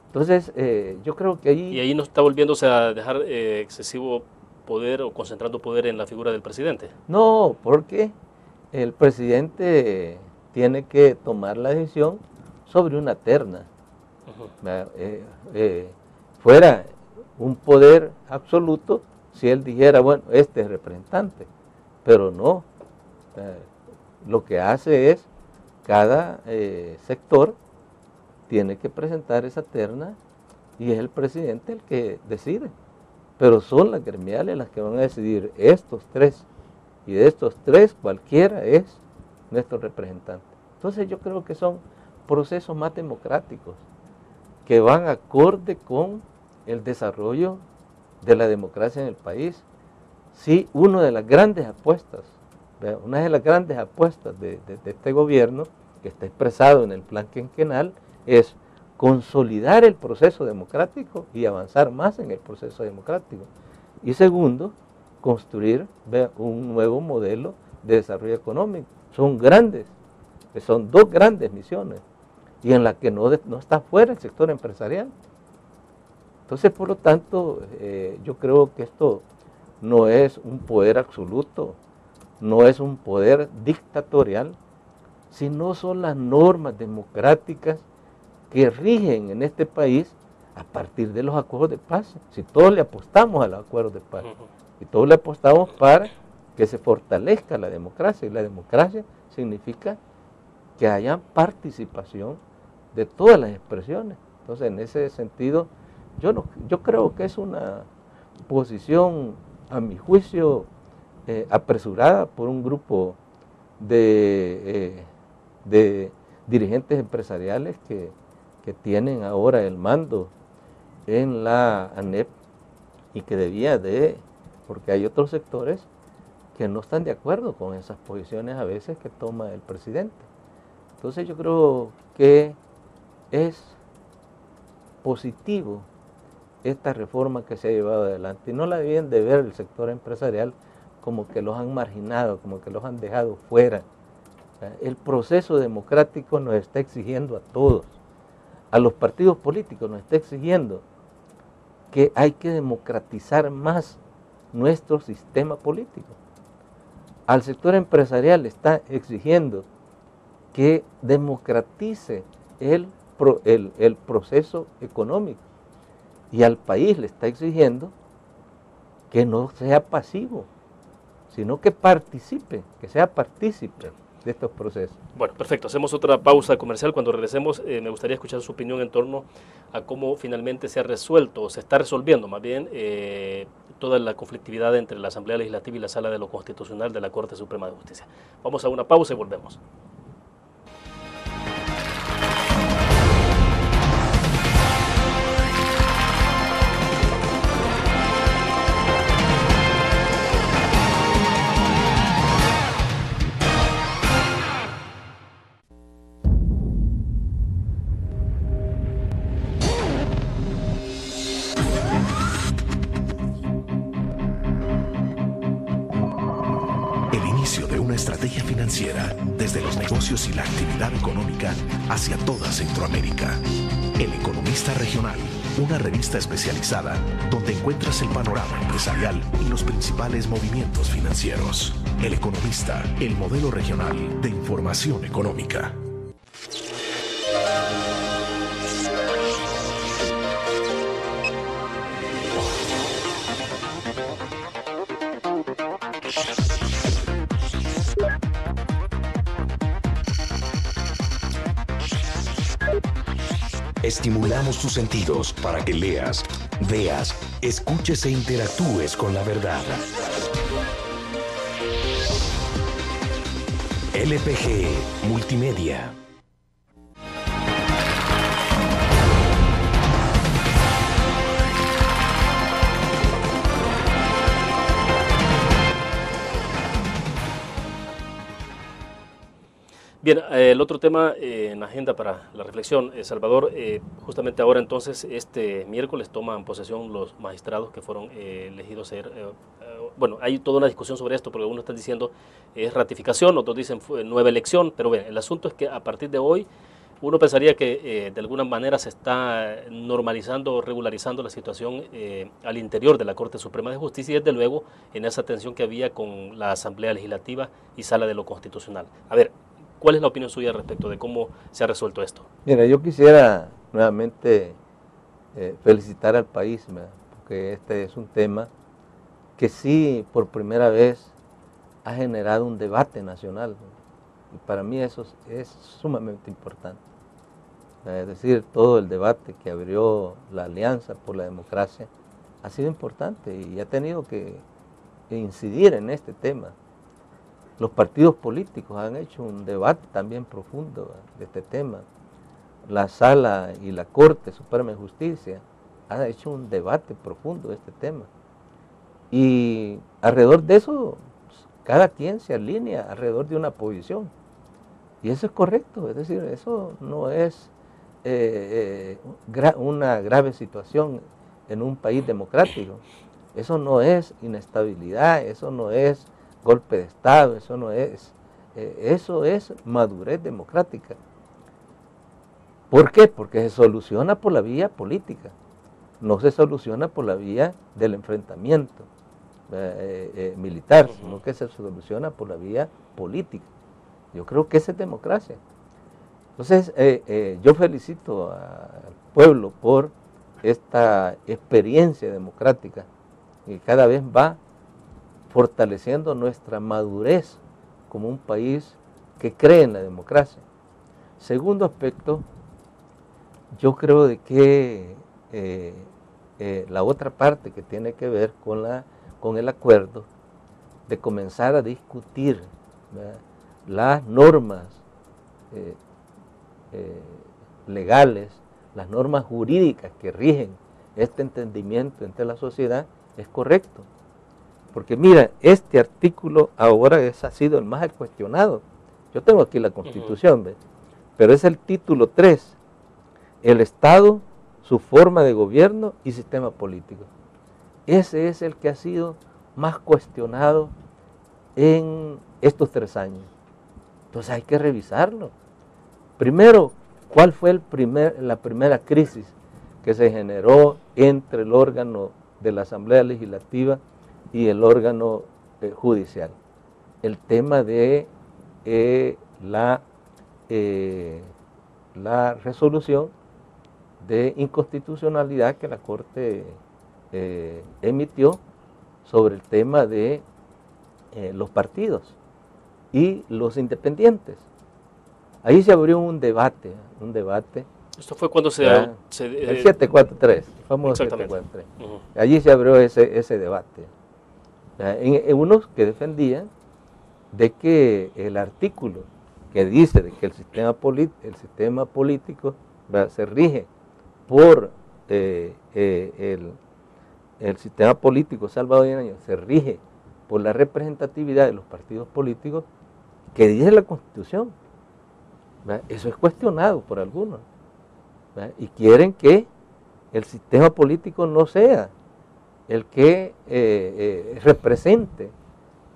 [SPEAKER 2] Entonces, yo creo que ahí...
[SPEAKER 1] Y ahí no está volviéndose a dejar excesivo poder o concentrando poder en la figura del presidente.
[SPEAKER 2] No, porque el presidente tiene que tomar la decisión sobre una terna. Fuera un poder absoluto si él dijera, bueno, este es representante, pero no. Lo que hace es, cada sector tiene que presentar esa terna y es el presidente el que decide. Pero son las gremiales las que van a decidir estos tres, y de estos tres cualquiera es nuestro representante. Entonces yo creo que son procesos más democráticos que van acorde con el desarrollo de la democracia en el país. Sí, una de las grandes apuestas de este gobierno, que está expresado en el plan quinquenal, es consolidar el proceso democrático y avanzar más en el proceso democrático. Y segundo, construir un nuevo modelo de desarrollo económico. Son dos grandes misiones, y en la que no está fuera el sector empresarial. Entonces, por lo tanto, yo creo que esto no es un poder absoluto, no es un poder dictatorial, sino son las normas democráticas que rigen en este país a partir de los acuerdos de paz. Si todos le apostamos a los acuerdos de paz, y todos le apostamos para que se fortalezca la democracia, y la democracia significa que haya participación de todas las expresiones. Entonces, en ese sentido, yo creo que es una posición, a mi juicio, apresurada por un grupo de dirigentes empresariales que tienen ahora el mando en la ANEP, y que debía de, porque hay otros sectores que no están de acuerdo con esas posiciones a veces que toma el presidente. Entonces yo creo que es positivo esta reforma que se ha llevado adelante y no la deben de ver el sector empresarial como que los han marginado, como que los han dejado fuera. El proceso democrático nos está exigiendo a todos, a los partidos políticos nos está exigiendo que hay que democratizar más nuestro sistema político. Al sector empresarial está exigiendo que democratice el proceso económico y al país le está exigiendo que no sea pasivo, sino que participe, que sea partícipe de estos procesos.
[SPEAKER 1] Bueno, perfecto. Hacemos otra pausa comercial. Cuando regresemos, me gustaría escuchar su opinión en torno a cómo finalmente se ha resuelto, o se está resolviendo más bien, toda la conflictividad entre la Asamblea Legislativa y la Sala de lo Constitucional de la Corte Suprema de Justicia. Vamos a una pausa y volvemos.
[SPEAKER 3] Estrategia financiera desde los negocios y la actividad económica hacia toda Centroamérica. El Economista Regional, una revista especializada donde encuentras el panorama empresarial y los principales movimientos financieros. El Economista, el modelo regional de información económica. Estimulamos tus sentidos para que leas, veas, escuches e interactúes con la verdad. LPG Multimedia.
[SPEAKER 1] Bien, el otro tema en la agenda para la reflexión, Salvador, justamente ahora entonces, este miércoles toman posesión los magistrados que fueron elegidos ser, bueno, hay toda una discusión sobre esto, porque algunos están diciendo es ratificación, otros dicen fue nueva elección, pero bien, el asunto es que a partir de hoy uno pensaría que de alguna manera se está normalizando o regularizando la situación al interior de la Corte Suprema de Justicia y desde luego en esa tensión que había con la Asamblea Legislativa y Sala de lo Constitucional. A ver, ¿cuál es la opinión suya respecto de cómo se ha resuelto esto?
[SPEAKER 2] Mira, yo quisiera nuevamente felicitar al país, porque este es un tema que sí por primera vez ha generado un debate nacional, y para mí eso es sumamente importante. Es decir, todo el debate que abrió la Alianza por la Democracia ha sido importante y ha tenido que incidir en este tema. Los partidos políticos han hecho un debate también profundo de este tema. La Sala y la Corte Suprema de Justicia han hecho un debate profundo de este tema. Y alrededor de eso, cada quien se alinea alrededor de una posición. Y eso es correcto, es decir, eso no es una grave situación en un país democrático. Eso no es inestabilidad, eso no es golpe de Estado, eso es madurez democrática. ¿Por qué? Porque se soluciona por la vía política, no se soluciona por la vía del enfrentamiento militar, sino que se soluciona por la vía política. Yo creo que esa es democracia. Entonces, yo felicito al pueblo por esta experiencia democrática que cada vez va fortaleciendo nuestra madurez como un país que cree en la democracia. Segundo aspecto, yo creo de que la otra parte que tiene que ver con el acuerdo de comenzar a discutir, ¿verdad?, las normas legales, las normas jurídicas que rigen este entendimiento entre la sociedad, es correcto. Porque mira, este artículo ahora ha sido el más cuestionado. Yo tengo aquí la Constitución, ¿ves? Pero es el título 3, el Estado, su forma de gobierno y sistema político. Ese es el que ha sido más cuestionado en estos 3 años. Entonces hay que revisarlo. Primero, ¿cuál fue la primera crisis que se generó entre el órgano de la Asamblea Legislativa y el órgano judicial? El tema de la resolución de inconstitucionalidad que la Corte emitió sobre el tema de los partidos y los independientes. Ahí se abrió un debate.
[SPEAKER 1] Esto fue cuando
[SPEAKER 2] el 743, el famoso 743. Allí se abrió ese debate. En unos que defendían de que el artículo que dice de que el sistema político se rige por el sistema político salvadoreño, se rige por la representatividad de los partidos políticos que dice la Constitución. Eso es cuestionado por algunos, y quieren que el sistema político no sea el que represente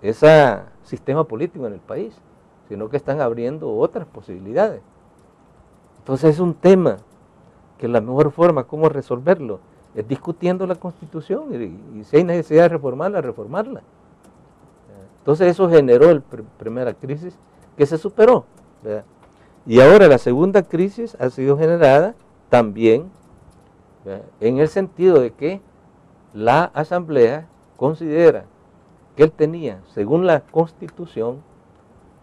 [SPEAKER 2] ese sistema político en el país, sino que están abriendo otras posibilidades. Entonces es un tema que la mejor forma como resolverlo es discutiendo la Constitución y si hay necesidad de reformarla, reformarla. Entonces eso generó la primera crisis que se superó, ¿verdad? Y ahora la segunda crisis ha sido generada también, ¿verdad?, en el sentido de que la Asamblea considera que él tenía, según la Constitución,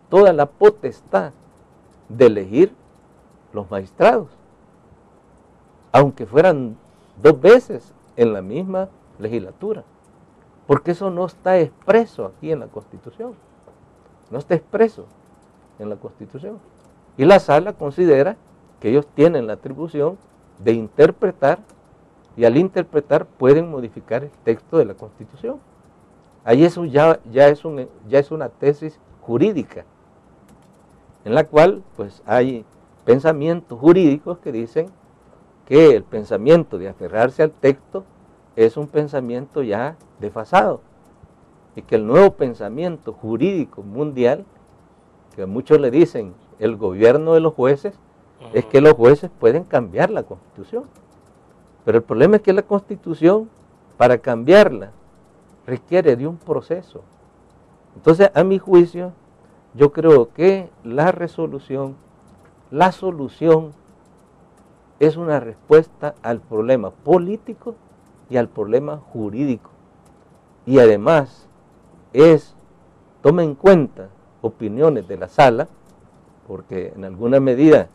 [SPEAKER 2] toda la potestad de elegir los magistrados, aunque fueran 2 veces en la misma legislatura, porque eso no está expreso aquí en la Constitución, no está expreso en la Constitución. Y la Sala considera que ellos tienen la atribución de interpretar, y al interpretar pueden modificar el texto de la Constitución. Ahí eso ya es una tesis jurídica, en la cual pues hay pensamientos jurídicos que dicen que el pensamiento de aferrarse al texto es un pensamiento ya desfasado, y que el nuevo pensamiento jurídico mundial, que muchos le dicen el gobierno de los jueces, es que los jueces pueden cambiar la Constitución. Pero el problema es que la Constitución, para cambiarla, requiere de un proceso. Entonces, a mi juicio, yo creo que la solución es una respuesta al problema político y al problema jurídico. Y además, toma en cuenta opiniones de la Sala, porque en alguna medida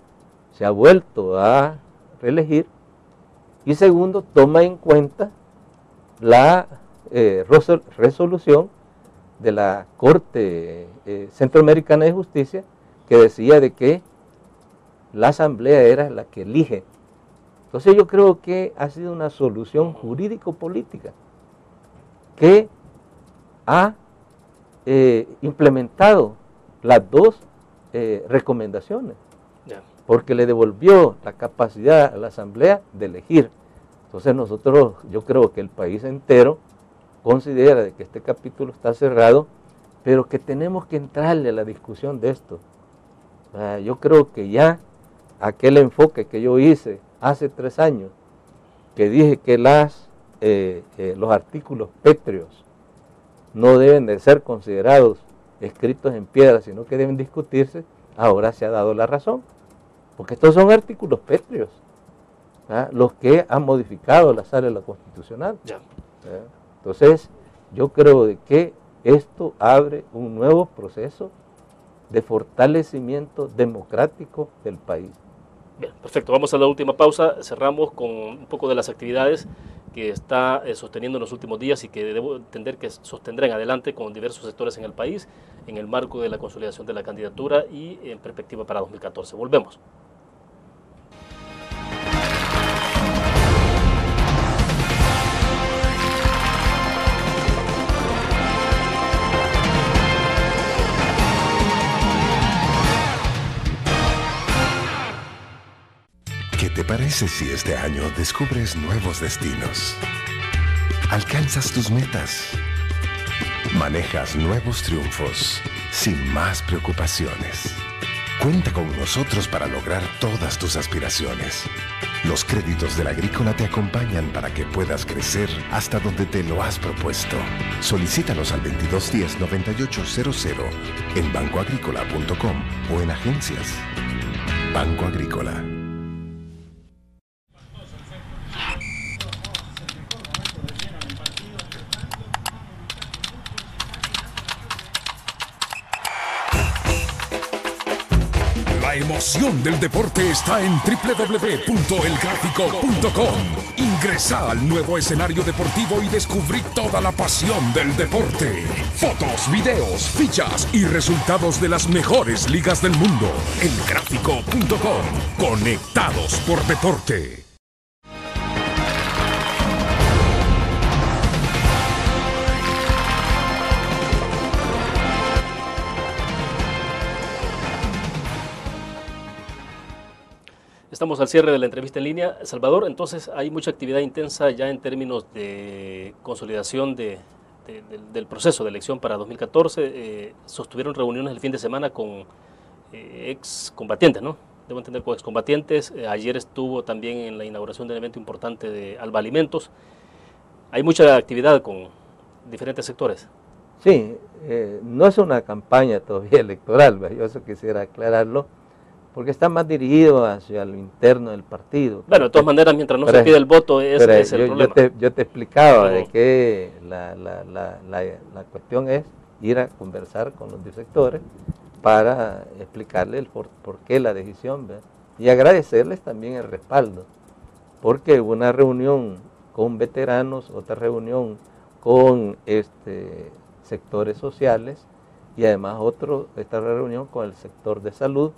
[SPEAKER 2] se ha vuelto a reelegir, y segundo, toma en cuenta la resolución de la Corte Centroamericana de Justicia, que decía de que la Asamblea era la que elige. Entonces yo creo que ha sido una solución jurídico-política que ha implementado las 2 recomendaciones, porque le devolvió la capacidad a la Asamblea de elegir. Entonces yo creo que el país entero considera de que este capítulo está cerrado, pero que tenemos que entrarle a la discusión de esto. Yo creo que ya aquel enfoque que yo hice hace 3 años, que dije que los artículos pétreos no deben de ser considerados escritos en piedra, sino que deben discutirse, ahora se ha dado la razón, porque estos son artículos pétreos, los que han modificado la Sala de la Constitucional. Entonces, yo creo de que esto abre un nuevo proceso de fortalecimiento democrático del país.
[SPEAKER 1] Bien, perfecto. Vamos a la última pausa. Cerramos con un poco de las actividades que está sosteniendo en los últimos días y que debo entender que sostendrá en adelante con diversos sectores en el país en el marco de la consolidación de la candidatura y en perspectiva para 2014. Volvemos.
[SPEAKER 3] parece si este año descubres nuevos destinos? Alcanzas tus metas. Manejas nuevos triunfos sin más preocupaciones. Cuenta con nosotros para lograr todas tus aspiraciones. Los créditos de la Agrícola te acompañan para que puedas crecer hasta donde te lo has propuesto. Solicítalos al 2210-9800 en bancoagrícola.com o en agencias. Banco Agrícola. La emoción del deporte está en www.elgráfico.com. Ingresa al nuevo escenario deportivo y descubrí toda la pasión del deporte. Fotos, videos, fichas y resultados de las mejores ligas del mundo. Elgráfico.com. Conectados por deporte.
[SPEAKER 1] Estamos al cierre de la entrevista en línea. Salvador, entonces hay mucha actividad intensa ya en términos de consolidación del proceso de elección para 2014. Sostuvieron reuniones el fin de semana con excombatientes, ¿no? Debo entender, con excombatientes. Ayer estuvo también en la inauguración del evento importante de Alba Alimentos. Hay mucha actividad con diferentes sectores.
[SPEAKER 2] Sí, no es una campaña todavía electoral, yo eso quisiera aclararlo, porque está más dirigido hacia lo interno del partido.
[SPEAKER 1] Bueno, de todas maneras, mientras no se pide el voto, ese es el problema.
[SPEAKER 2] Yo te explicaba de que la cuestión es ir a conversar con los sectores para explicarles por qué la decisión, ¿verdad? Y agradecerles también el respaldo, porque hubo una reunión con veteranos, otra reunión con sectores sociales y además esta reunión con el sector de salud.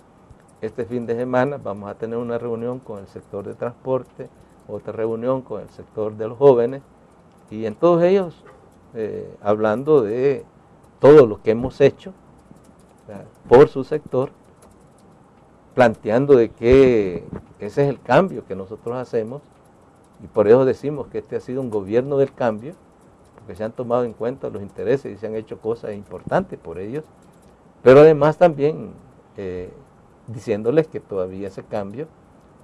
[SPEAKER 2] Este fin de semana vamos a tener una reunión con el sector de transporte, otra reunión con el sector de los jóvenes, y en todos ellos hablando de todo lo que hemos hecho, ¿verdad?, por su sector, planteando de que ese es el cambio que nosotros hacemos, y por eso decimos que este ha sido un gobierno del cambio, porque se han tomado en cuenta los intereses y se han hecho cosas importantes por ellos, pero además también diciéndoles que todavía ese cambio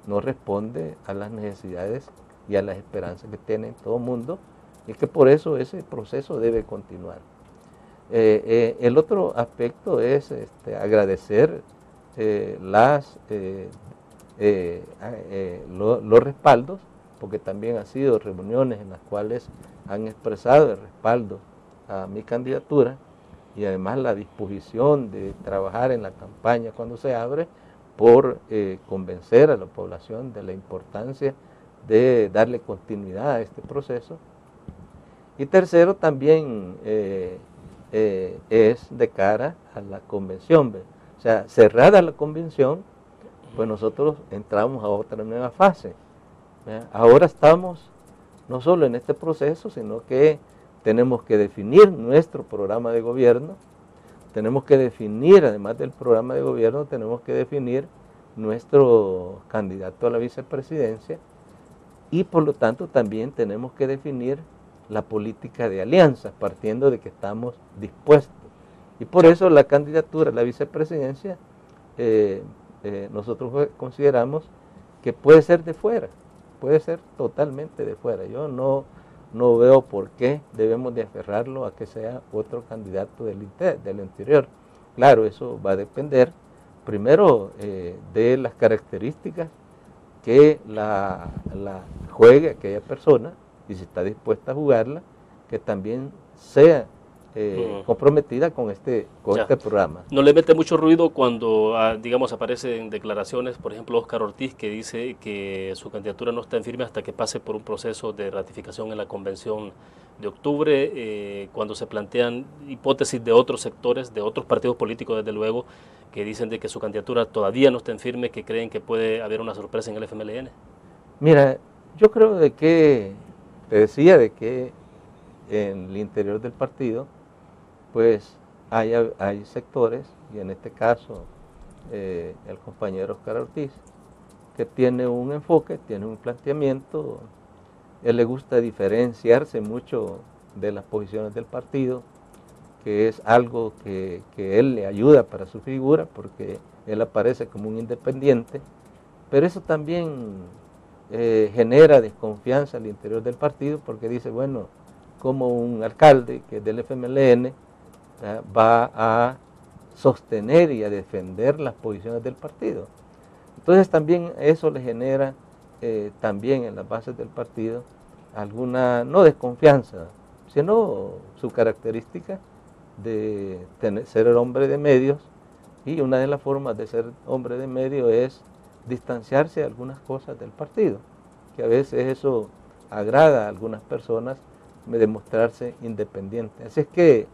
[SPEAKER 2] no responde a las necesidades y a las esperanzas que tiene todo el mundo, y que por eso ese proceso debe continuar. El otro aspecto es agradecer los respaldos, porque también han sido reuniones en las cuales han expresado el respaldo a mi candidatura, y además la disposición de trabajar en la campaña cuando se abre por convencer a la población de la importancia de darle continuidad a este proceso. Y tercero, también es de cara a la convención, ¿ve? O sea, cerrada la convención, pues nosotros entramos a otra nueva fase, ¿ve? Ahora estamos no solo en este proceso, sino que tenemos que definir nuestro programa de gobierno, tenemos que definir, además del programa de gobierno, tenemos que definir nuestro candidato a la vicepresidencia, y por lo tanto también tenemos que definir la política de alianzas, partiendo de que estamos dispuestos. Y por eso la candidatura a la vicepresidencia, nosotros consideramos que puede ser de fuera, puede ser totalmente de fuera. Yo no veo por qué debemos de aferrarlo a que sea otro candidato del interior. Claro, eso va a depender primero de las características que la juegue aquella persona, y si está dispuesta a jugarla, que también sea comprometida con este programa.
[SPEAKER 1] ¿No le mete mucho ruido cuando, digamos, aparecen declaraciones, por ejemplo, Óscar Ortiz, que dice que su candidatura no está en firme hasta que pase por un proceso de ratificación en la convención de octubre, cuando se plantean hipótesis de otros sectores, de otros partidos políticos, desde luego, que dicen de que su candidatura todavía no está en firme, que creen que puede haber una sorpresa en el FMLN?
[SPEAKER 2] Mira, yo creo de que, te decía de que en el interior del partido, pues hay sectores, y en este caso el compañero Óscar Ortiz, que tiene un enfoque, tiene un planteamiento. Él le gusta diferenciarse mucho de las posiciones del partido, que es algo que él le ayuda para su figura, porque él aparece como un independiente, pero eso también genera desconfianza al interior del partido, porque dice, bueno, como un alcalde que es del FMLN va a sostener y a defender las posiciones del partido. Entonces también eso le genera también en las bases del partido alguna, no desconfianza, sino su característica de ser el hombre de medios, y una de las formas de ser hombre de medio es distanciarse de algunas cosas del partido, que a veces eso agrada a algunas personas, de mostrarse independiente. Así es que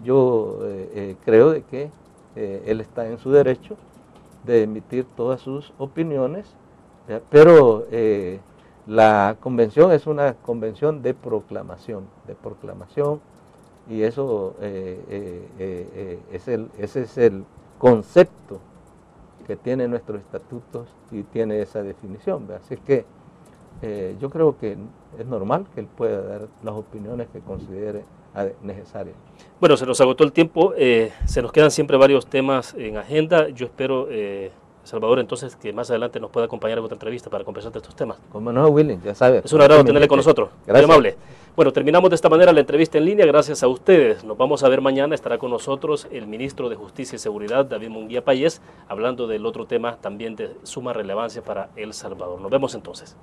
[SPEAKER 2] yo creo de que él está en su derecho de emitir todas sus opiniones, pero la convención es una convención de proclamación, y eso ese es el concepto que tiene nuestros estatutos y tiene esa definición, ¿verdad? Así es que yo creo que es normal que él pueda dar las opiniones que considere necesarias.
[SPEAKER 1] Bueno, se nos agotó el tiempo, se nos quedan siempre varios temas en agenda. Yo espero, Salvador, entonces, que más adelante nos pueda acompañar en otra entrevista para conversar de estos temas.
[SPEAKER 2] Como no, Willy, ya sabes.
[SPEAKER 1] Es un agrado tenerle con nosotros.
[SPEAKER 2] Gracias.
[SPEAKER 1] Muy amable. Bueno, terminamos de esta manera la entrevista en línea, gracias a ustedes. Nos vamos a ver mañana, estará con nosotros el ministro de Justicia y Seguridad, David Munguía Payés, hablando del otro tema también de suma relevancia para El Salvador. Nos vemos entonces.